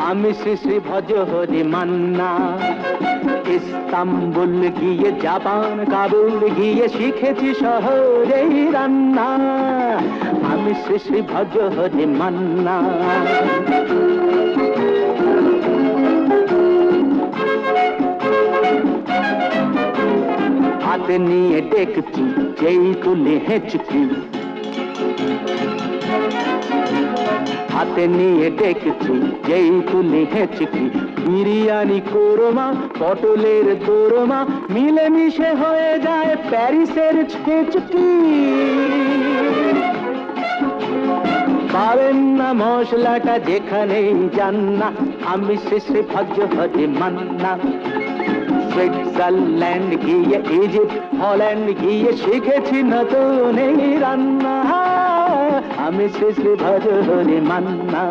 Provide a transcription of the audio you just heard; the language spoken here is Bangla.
আমি শ্রী শ্রী ভজ হরি মান্না, ইস্তাম্বুল গিয়ে জাপান কাবুল গিয়ে শিখেছি শহরেই রান্না। আমি শ্রী শ্রী ভজ হরি মান্না। হাতে নিয়ে ডেকছি যেই তুলে হেঁচকি, হাতে নিয়ে ডেকছি যেই তুলে হেঁচকি, বিরিয়ানি কোরমা পটলের দোরমা মিলেমিশে হয়ে যায় প্যারিসের ছেচকি। পাবেন না মশলাটা যেখানেই যান না, আমি শ্রী শ্রী ভজ হরি মান্না। সুইজারল্যান্ড গিয়ে ইজিপ্ট হল্যান্ড গিয়ে শিখেছি নতুন এই রান্না। আমি শ্রী শ্রী ভজ হরি মান্না।